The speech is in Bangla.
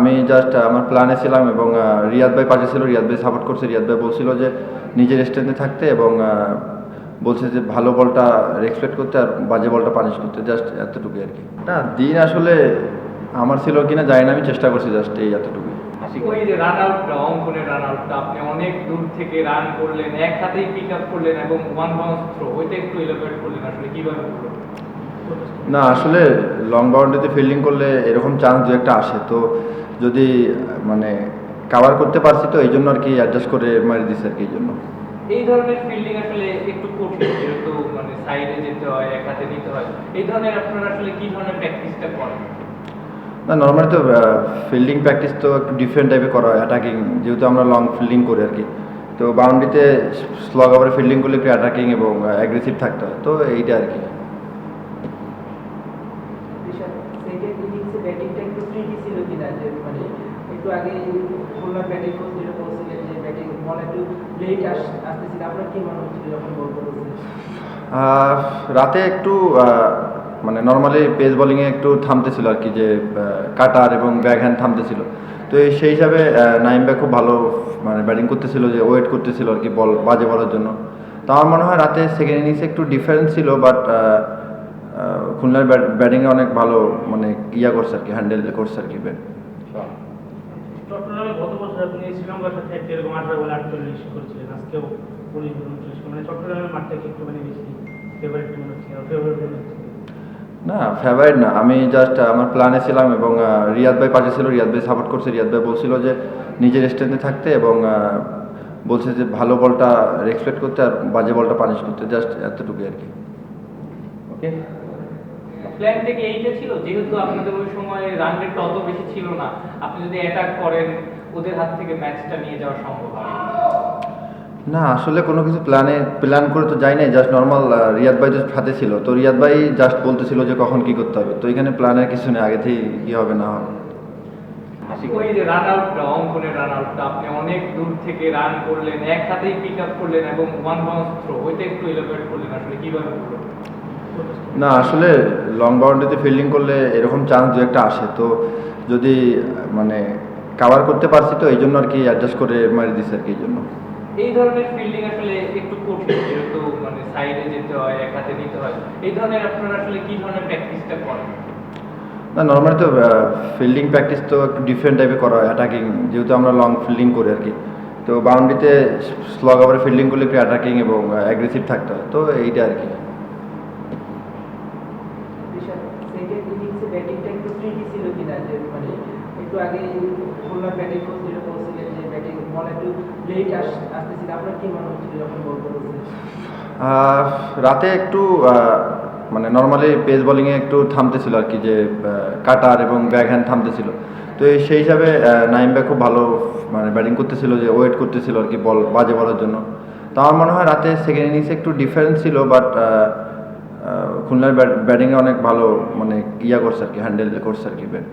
আমি জাস্ট আমার প্ল্যানে ছিলাম এবং রিয়াদ ভাই পাশে ছিল, রিয়াদ ভাই সাপোর্ট করছে। রিয়াদ ভাই বলছিল যে নিজের স্ট্যান্ডে থাকতে এবং বলছে যে ভালো বলটা রেসপেক্ট করতে আর বাজে বলটা পানিশ করতে, জাস্ট এতটুকুই আর কি। না, দিন আসলে আমার ছিল কিনা জানি না, আমি চেষ্টা করছি জাস্ট এই এতটুকুই। ওই যে রান আউটটা, অঙ্কনের রান আউটটা আপনি অনেক দূর থেকে রান করলেন, একসাথেই পিক আপ করলেন এবং ওয়ান বাউন্স থ্রো, ওইটা একটু এলাবোরেট করলেন আসলে কিভাবে হলো? না, আসলে লং বাউন্ডারিতে ফিল্ডিং করলে এরকম চান্স দু একটা আসে, তো যদি মানে কাভার করতে পারছি তো এই জন্য আর কি অ্যাডজাস্ট করে মারি দিছে আর কি, এই জন্য। এই ধরনের ফিল্ডিং আসলে একটু কঠিন, যেহেতু মানে সাইডে যেতে হয়, এক হাতে নিতে হয়। এই ধরনের আপনারা আসলে কি ধরনের প্র্যাকটিসটা করেন? না, নর্মালি তো ফিল্ডিং প্র্যাকটিস তো একটু ডিফারেন্ট টাইপে করা হয়, অ্যাটাকিং, যেহেতু আমরা লং ফিল্ডিং করি আর কি। তো বাউন্ডারিতে স্লগ ওভারে ফিল্ডিং করলে একটু অ্যাটাকিং এবং অ্যাগ্রেসিভ থাকতে হয়, তো এইটা আর কি। সেকেন্ড ইনিংসে ব্যাটিংটা একটু ট্রিকি ছিল কিনা, যে মানে একটু আগে খুলনার ব্যাটিং কোচ যেটা বলছিলেন যে ব্যাটিং বল একটু লেট আসতেছিল, আপনার কি মনে হচ্ছিল যখন বল করেছিলেন? রাতে একটু মানে নর্মালি পেস বোলিংয়ে একটু থামতেছিল আর কি, যে কাটার এবং ব্যাক হ্যান্ড থামতেছিল। তো সেই হিসাবে নাইম ভাই খুব ভালো মানে ব্যাটিং করতেছিল, যে ওয়েট করতেছিল আর কি বল বাজে বলার জন্য। তো আমার মনে হয় রাতে সেকেন্ড ইনিংসে একটু ডিফারেন্স ছিল, বাট খুলনার ব্যাটিংয়ে অনেক ভালো মানে করছে আর কি, হ্যান্ডেল করছে আর কি ব্যাট। চট্টগ্রামে গত বছর আপনি শ্রীলঙ্কার সাথে একটা এরকম 18 বলে 48 করেছিলেন, আজকেও 19 মানে চট্টগ্রামের মাঠটাকে একটু মানে বেশি ফেভারিট মনে হচ্ছে, ফেভারিট মনে হচ্ছে? না, ফেভারিট না, আমি জাস্ট আমার প্ল্যানে ছিলাম এবং রিয়াদ ভাই পাশে ছিল, রিয়াদ ভাই সাপোর্ট করছে। রিয়াদ ভাই বলছিল যে নিজের স্ট্যান্ডে থাকতে এবং বলছে যে ভালো বলটা রেসপেক্ট করতে আর বাজে বলটা পানিশ করতে, জাস্ট এতটুকুই আর কি। ওকে, প্ল্যান থেকে এইটা ছিল, যেহেতু আপনাদের ওই সময় রান রেটটা অত বেশি ছিল না, আপনি যদি অ্যাটাক করেন ওদের হাত থেকে ম্যাচটা নিয়ে যাওয়া সম্ভব হয়? না, আসলে কোনো কিছু প্ল্যান করে তো যাই নাই, জাস্ট নর্মাল রিয়াদ ভাই জাস্ট হাতে ছিল, তো রিয়াদ ভাই জাস্ট বলতেছিল যে কখন কি করতে হবে, তো এখানে প্ল্যানের কিছু নেই, আগে থেকে কি হবে না হবে। ওই যে রান আউটটা, অঙ্কনের রান আউটটা আপনি অনেক দূর থেকে রান করলেন, একসাথেই পিক আপ করলেন এবং ওয়ান বাউন্স থ্রো, ওইটা একটু এলাবোরেট করলেন আসলে কিভাবে হলো? না, আসলে লং বাউন্ডারিতে ফিল্ডিং করলে এরকম চান্স দু একটা আসে, তো যদি মানে কাভার করতে পারছি তো এই জন্য আর কি অ্যাডজাস্ট করে মারি দিছে আর কি, এই জন্য। এই ধরনের ফিল্ডিং আসলে একটু কঠিন, যেহেতু মানে সাইডে যেতে হয়, এক হাতে নিতে হয়। এই ধরনের আপনারা আসলে কি ধরনের প্র্যাকটিসটা করেন? না, নর্মালি তো ফিল্ডিং প্র্যাকটিস তো একটু ডিফারেন্ট টাইপে করা হয়, অ্যাটাকিং, যেহেতু আমরা লং ফিল্ডিং করি আর কি। তো বাউন্ডারিতে স্লগ ওভারে ফিল্ডিং করলে একটু অ্যাটাকিং এবং অ্যাগ্রেসিভ থাকতে হয়, তো এইটা আর কি। সেকেন্ড ইনিংসে ব্যাটিংটা একটু ট্রিকি ছিল কিনা, যে মানে একটু আগে খুলনার ব্যাটিং কোচ যেটা বলছিলেন যে ব্যাটিং বল একটু লেট আসতেছিল, আপনার কি মনে হচ্ছিল যখন বল করেছিলেন? রাতে একটু মানে নর্মালি পেস বোলিংয়ে একটু থামতেছিল আর কি, যে কাটার এবং ব্যাক হ্যান্ড থামতেছিল। তো সেই হিসাবে নাইম ভাই খুব ভালো মানে ব্যাটিং করতেছিল, যে ওয়েট করতেছিল আর কি বল বাজে বলার জন্য। তো আমার মনে হয় রাতে সেকেন্ড ইনিংসে একটু ডিফারেন্স ছিল, বাট খুলনার ব্যাটিংয়ে অনেক ভালো মানে করছে আর কি, হ্যান্ডেল করছে আর কি ব্যাট।